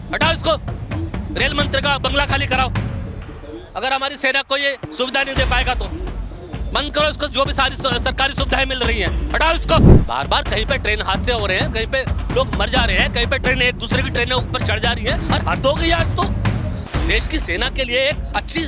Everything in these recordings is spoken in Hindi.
हटाओ इसको, रेल मंत्री का बंगला खाली कराओ। अगर हमारी सेना को ये सुविधा नहीं दे पाएगा तो बंद करो इसको। जो भी सारी सरकारी सुविधाएं मिल रही हैं हटाओ इसको। बार बार कहीं पे ट्रेन हादसे हो रहे हैं, कहीं पे लोग मर जा रहे हैं, कहीं पे ट्रेन एक दूसरे की ट्रेनें ऊपर चढ़ जा रही है। और हद हो गई आज तो। देश की सेना के लिए एक अच्छी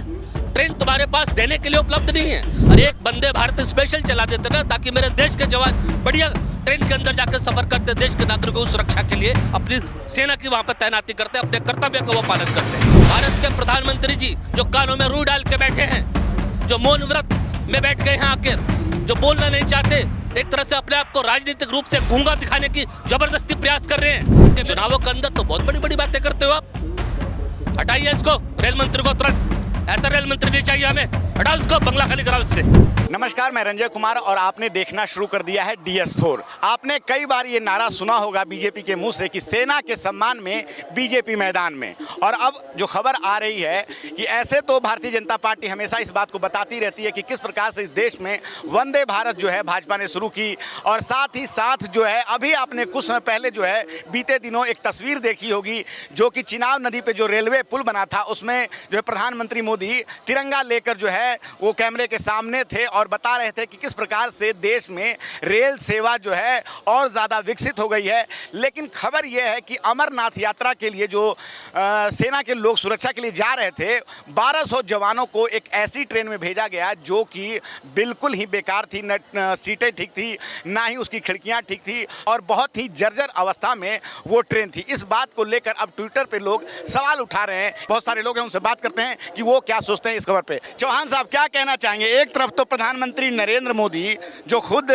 ट्रेन तुम्हारे पास देने के लिए उपलब्ध नहीं है। और एक वंदे भारत स्पेशल चला देते ना, ताकि मेरे देश के जवान बढ़िया ट्रेन के अंदर जाकर सफर करते, देश के नागरिकों की सुरक्षा के लिए अपनी सेना की वहां पर तैनाती करते, अपने कर्तव्य का वो पालन करते। भारत के प्रधानमंत्री जी जो कानों में रूह डाल के बैठे हैं, जो मौन व्रत में बैठ गए हैं आखिर, जो बोलना नहीं चाहते, एक तरह से अपने आप को राजनीतिक रूप से गूंगा दिखाने की जबरदस्ती प्रयास कर रहे हैं कि चुनावों के अंदर तो बहुत बड़ी बड़ी बातें करते हो आप। हटाइए इसको, रेल मंत्री को तुरंत। ऐसा रेल मंत्री नहीं चाहिए हमें, हटाओ इसको, बंगला खाली कराओ इससे। नमस्कार, मैं रंजय कुमार और आपने देखना शुरू कर दिया है DS4। आपने कई बार ये नारा सुना होगा बीजेपी के मुंह से कि सेना के सम्मान में बीजेपी मैदान में। और अब जो खबर आ रही है कि ऐसे तो भारतीय जनता पार्टी हमेशा इस बात को बताती रहती है कि किस प्रकार से इस देश में वंदे भारत जो है भाजपा ने शुरू की। और साथ ही साथ जो है अभी आपने कुछ समय पहले जो है बीते दिनों एक तस्वीर देखी होगी जो कि चिनाब नदी पर जो रेलवे पुल बना था, उसमें जो है प्रधानमंत्री मोदी तिरंगा लेकर जो है वो कैमरे के सामने थे और बता रहे थे कि किस प्रकार से देश में रेल सेवा जो है और ज़्यादा विकसित हो गई है। लेकिन खबर यह है कि अमरनाथ यात्रा के लिए जो सेना के लोग सुरक्षा के लिए जा रहे थे, 1200 जवानों को एक ऐसी ट्रेन में भेजा गया जो कि बिल्कुल ही बेकार थी। न सीटें ठीक थी, ना ही उसकी खिड़कियां ठीक थी और बहुत ही जर्जर अवस्था में वो ट्रेन थी। इस बात को लेकर अब ट्विटर पे लोग सवाल उठा रहे हैं। बहुत सारे लोग हैं, उनसे बात करते हैं कि वो क्या सोचते हैं इस खबर पे। चौहान साहब क्या कहना चाहेंगे? एक तरफ तो प्रधानमंत्री नरेंद्र मोदी जो खुद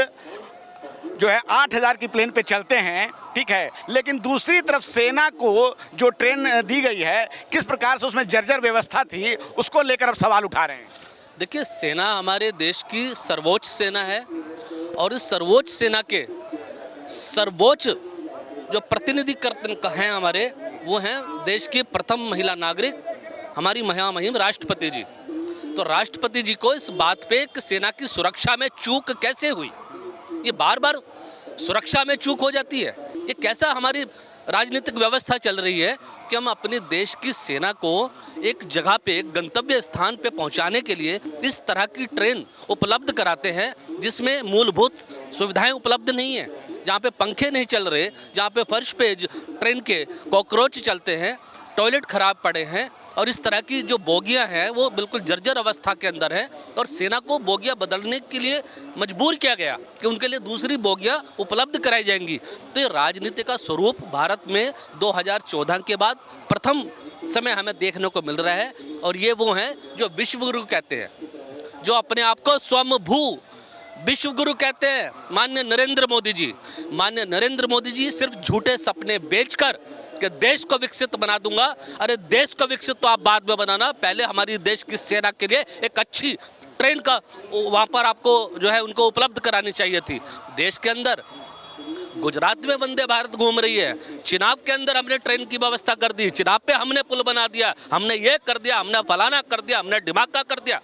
जो है 8000 की प्लेन पे चलते हैं, ठीक है, लेकिन दूसरी तरफ सेना को जो ट्रेन दी गई है, किस प्रकार से उसमें जर्जर व्यवस्था थी, उसको लेकर अब सवाल उठा रहे हैं। देखिए, सेना हमारे देश की सर्वोच्च सेना है और इस सर्वोच्च सेना के सर्वोच्च जो प्रतिनिधि हैं हमारे, वो हैं देश की प्रथम महिला नागरिक, हमारी महामहिम राष्ट्रपति जी। तो राष्ट्रपति जी को इस बात पे कि सेना की सुरक्षा में चूक कैसे हुई, ये बार बार सुरक्षा में चूक हो जाती है। ये कैसा हमारी राजनीतिक व्यवस्था चल रही है कि हम अपने देश की सेना को एक जगह पे, एक गंतव्य स्थान पे पहुंचाने के लिए इस तरह की ट्रेन उपलब्ध कराते हैं जिसमें मूलभूत सुविधाएं उपलब्ध नहीं है, जहाँ पे पंखे नहीं चल रहे, जहाँ पे फर्श पे ट्रेन के कॉकरोच चलते हैं, टॉयलेट खराब पड़े हैं और इस तरह की जो बोगियां हैं वो बिल्कुल जर्जर अवस्था के अंदर है। और सेना को बोगियां बदलने के लिए मजबूर किया गया कि उनके लिए दूसरी बोगियां उपलब्ध कराई जाएंगी। तो ये राजनीति का स्वरूप भारत में 2014 के बाद प्रथम समय हमें देखने को मिल रहा है। और ये वो हैं जो विश्वगुरु कहते हैं, जो अपने आप को स्वयंभू विश्वगुरु कहते हैं, माननीय नरेंद्र मोदी जी। माननीय नरेंद्र मोदी जी सिर्फ झूठे सपने बेचकर कि देश को विकसित बना दूंगा। अरे देश को विकसित तो आप बाद में बनाना, पहले हमारी देश की सेना के लिए एक अच्छी ट्रेन का वहाँ पर आपको जो है उनको उपलब्ध करानी चाहिए थी। देश के अंदर गुजरात में वंदे भारत घूम रही है, चिनाब के अंदर हमने ट्रेन की व्यवस्था कर दी, चिनाब पे हमने पुल बना दिया, हमने ये कर दिया, हमने फलाना कर दिया, हमने दिमाग कर दिया।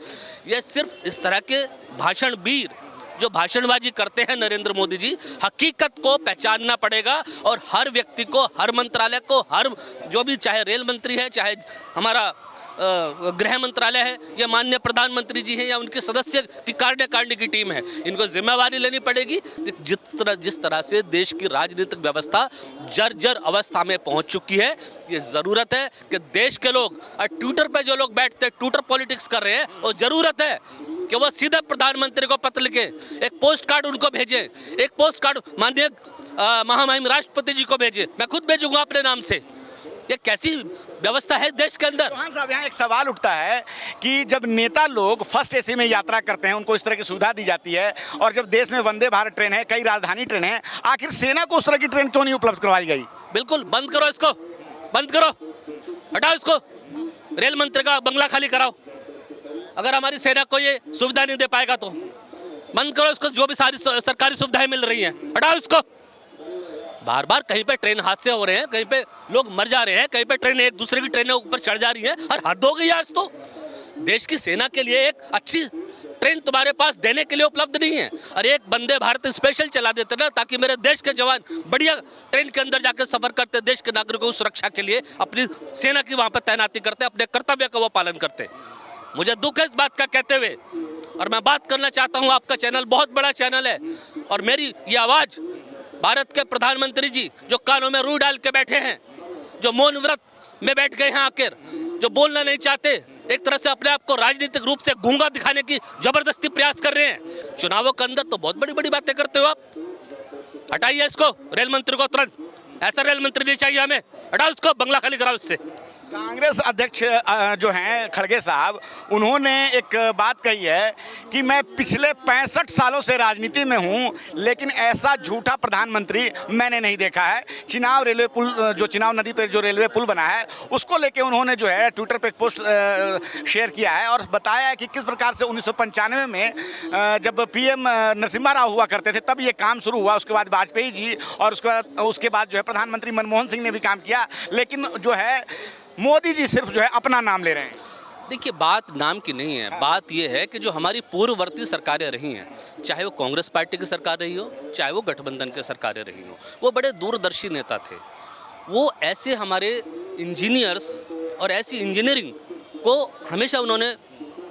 ये सिर्फ इस तरह के भाषण वीर जो भाषणबाजी करते हैं नरेंद्र मोदी जी, हकीकत को पहचानना पड़ेगा। और हर व्यक्ति को, हर मंत्रालय को, हर जो भी, चाहे रेल मंत्री है, चाहे हमारा गृह मंत्रालय है, या माननीय प्रधानमंत्री जी हैं, या उनके सदस्य की कार्यकारिणी की टीम है, इनको जिम्मेवारी लेनी पड़ेगी। जिस तरह से देश की राजनीतिक व्यवस्था जर्जर अवस्था में पहुंच चुकी है, ये ज़रूरत है कि देश के लोग, ट्विटर पे जो लोग बैठते हैं ट्विटर पॉलिटिक्स कर रहे हैं, और ज़रूरत है कि वो सीधे प्रधानमंत्री को पत्र लिखे, एक पोस्ट कार्ड उनको भेजे, एक पोस्ट कार्ड माननीय महामहिम राष्ट्रपति जी को भेजे, मैं खुद भेजूंगा अपने नाम से। ये कैसी व्यवस्था है देश के अंदर? चौहान साहब, यहाँ एक सवाल उठता है कि जब नेता लोग फर्स्ट AC में यात्रा करते हैं, उनको इस तरह की सुविधा दी जाती है, और जब देश में वंदे भारत ट्रेन है, कई राजधानी ट्रेन है, आखिर सेना को उस तरह की ट्रेन क्यों नहीं उपलब्ध करवाई गई? बिल्कुल बंद करो इसको, बंद करो, हटाओ इसको, रेल मंत्री का बंगला खाली कराओ। अगर हमारी सेना को ये सुविधा नहीं दे पाएगा तो बंद करो इसको। जो भी सारी सरकारी सुविधाएं मिल रही हैं हटाओ इसको। बार बार कहीं पे ट्रेन हादसे हो रहे हैं, कहीं पे लोग मर जा रहे हैं, कहीं पे ट्रेन एक दूसरे की ट्रेनें ऊपर चढ़ जा रही है। और हद हो गई आज तो। देश की सेना के लिए एक अच्छी ट्रेन तुम्हारे पास देने के लिए उपलब्ध नहीं है। और एक वंदे भारत स्पेशल चला देते ना, ताकि मेरे देश के जवान बढ़िया ट्रेन के अंदर जाकर सफर करते, देश के नागरिकों की सुरक्षा के लिए अपनी सेना की वहां पर तैनाती करते, अपने कर्तव्य का वो पालन करते। मुझे दुख है इस बात का कहते हुए, और मैं बात करना चाहता हूं, आपका चैनल बहुत बड़ा चैनल है, और मेरी ये आवाज भारत के प्रधानमंत्री जी जो कानों में रूई डाल के बैठे हैं, जो मौन व्रत में बैठ गए हैं आखिर, जो बोलना नहीं चाहते, एक तरह से अपने आप को राजनीतिक रूप से गूंगा दिखाने की जबरदस्ती प्रयास कर रहे हैं। चुनावों के अंदर तो बहुत बड़ी बड़ी बातें करते हो आप। हटाइए इसको, रेल मंत्री को तुरंत, ऐसा रेल मंत्री नहीं चाहिए हमें, हटाओ इसको, बंगला खाली कराओ इससे। कांग्रेस अध्यक्ष जो हैं खड़गे साहब, उन्होंने एक बात कही है कि मैं पिछले 65 सालों से राजनीति में हूं, लेकिन ऐसा झूठा प्रधानमंत्री मैंने नहीं देखा है। चिनाब रेलवे पुल, जो चिनाब नदी पर जो रेलवे पुल बना है, उसको लेके उन्होंने जो है ट्विटर पे एक पोस्ट शेयर किया है और बताया है कि किस प्रकार से 1995 में जब पीएम नरसिम्हा राव हुआ करते थे तब ये काम शुरू हुआ। उसके बाद वाजपेयी जी और उसके बाद जो है प्रधानमंत्री मनमोहन सिंह ने भी काम किया, लेकिन जो है मोदी जी सिर्फ जो है अपना नाम ले रहे हैं। देखिए, बात नाम की नहीं है, बात यह है कि जो हमारी पूर्ववर्ती सरकारें रही हैं, चाहे वो कांग्रेस पार्टी की सरकार रही हो, चाहे वो गठबंधन की सरकारें रही हो, वो बड़े दूरदर्शी नेता थे। वो ऐसे हमारे इंजीनियर्स और ऐसी इंजीनियरिंग को हमेशा उन्होंने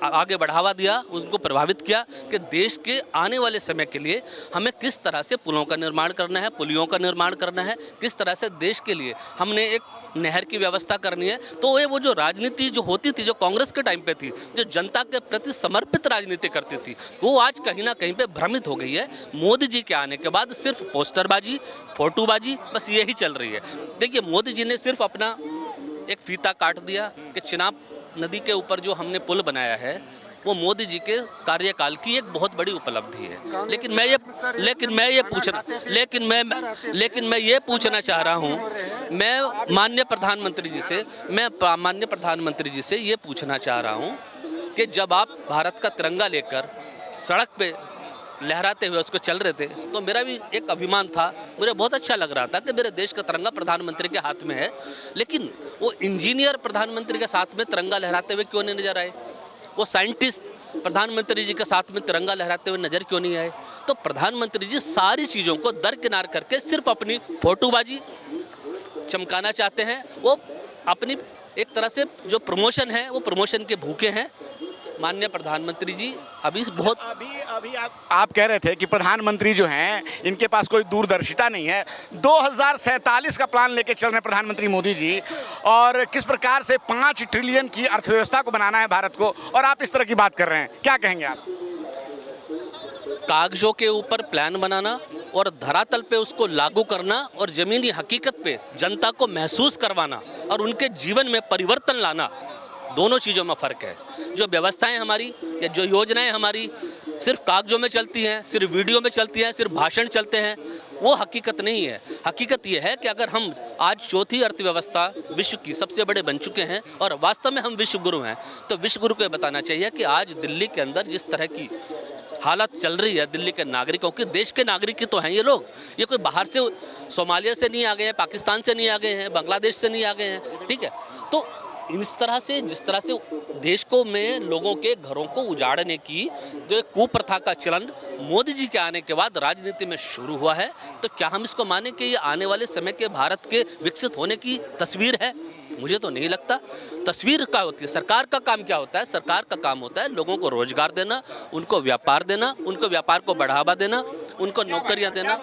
आगे बढ़ावा दिया, उनको प्रभावित किया कि देश के आने वाले समय के लिए हमें किस तरह से पुलों का निर्माण करना है, पुलियों का निर्माण करना है, किस तरह से देश के लिए हमने एक नहर की व्यवस्था करनी है। तो वो जो राजनीति जो होती थी, जो कांग्रेस के टाइम पे थी, जो जनता के प्रति समर्पित राजनीति करती थी, वो आज कहीं ना कहीं पे भ्रमित हो गई है। मोदी जी के आने के बाद सिर्फ पोस्टरबाजी, फोटोबाजी, बस यही चल रही है। देखिए, मोदी जी ने सिर्फ अपना एक फीता काट दिया कि चिनाब नदी के ऊपर जो हमने पुल बनाया है वो मोदी जी के कार्यकाल की एक बहुत बड़ी उपलब्धि है। लेकिन मैं ये पूछना चाह रहा हूँ, मैं माननीय प्रधानमंत्री जी से ये पूछना चाह रहा हूँ कि जब आप भारत का तिरंगा लेकर सड़क पे लहराते हुए उसको चल रहे थे, तो मेरा भी एक अभिमान था, मुझे बहुत अच्छा लग रहा था कि मेरे देश का तिरंगा प्रधानमंत्री के हाथ में है। लेकिन वो इंजीनियर प्रधानमंत्री के साथ में तिरंगा लहराते हुए क्यों नहीं नजर आए? वो साइंटिस्ट प्रधानमंत्री जी के साथ में तिरंगा लहराते हुए नजर क्यों नहीं आए? तो प्रधानमंत्री जी सारी चीज़ों को दरकिनार करके सिर्फ अपनी फोटोबाजी चमकाना चाहते हैं। वो अपनी एक तरह से जो प्रमोशन है, वो प्रमोशन के भूखे हैं। माननीय प्रधानमंत्री जी अभी आप कह रहे थे कि प्रधानमंत्री जो हैं इनके पास कोई दूरदर्शिता नहीं है। 2047 का प्लान लेके चल रहे हैं प्रधानमंत्री मोदी जी, और किस प्रकार से 5 ट्रिलियन की अर्थव्यवस्था को बनाना है भारत को, और आप इस तरह की बात कर रहे हैं, क्या कहेंगे आप? कागजों के ऊपर प्लान बनाना और धरातल पे उसको लागू करना और ज़मीनी हकीकत पे जनता को महसूस करवाना और उनके जीवन में परिवर्तन लाना, दोनों चीज़ों में फ़र्क है। जो व्यवस्थाएं हमारी या जो योजनाएं हमारी सिर्फ कागजों में चलती हैं, सिर्फ वीडियो में चलती हैं, सिर्फ भाषण चलते हैं, वो हकीकत नहीं है। हकीकत ये है कि अगर हम आज चौथी अर्थव्यवस्था विश्व की सबसे बड़े बन चुके हैं और वास्तव में हम विश्व गुरु हैं, तो विश्व गुरु को ये बताना चाहिए कि आज दिल्ली के अंदर जिस तरह की हालत चल रही है दिल्ली के नागरिकों की, देश के नागरिक ही तो हैं ये लोग, ये कोई बाहर से सोमालिया से नहीं आ गए हैं, पाकिस्तान से नहीं आ गए हैं, बांग्लादेश से नहीं आ गए हैं, ठीक है। तो इस तरह से जिस तरह से देश को में लोगों के घरों को उजाड़ने की जो एक कुप्रथा का चलन मोदी जी के आने के बाद राजनीति में शुरू हुआ है, तो क्या हम इसको माने कि ये आने वाले समय के भारत के विकसित होने की तस्वीर है? मुझे तो नहीं लगता। तस्वीर क्या होती है? सरकार का काम क्या होता है? सरकार का काम होता है लोगों को रोजगार देना, उनको व्यापार देना, उनको व्यापार को बढ़ावा देना, उनको नौकरियां देना।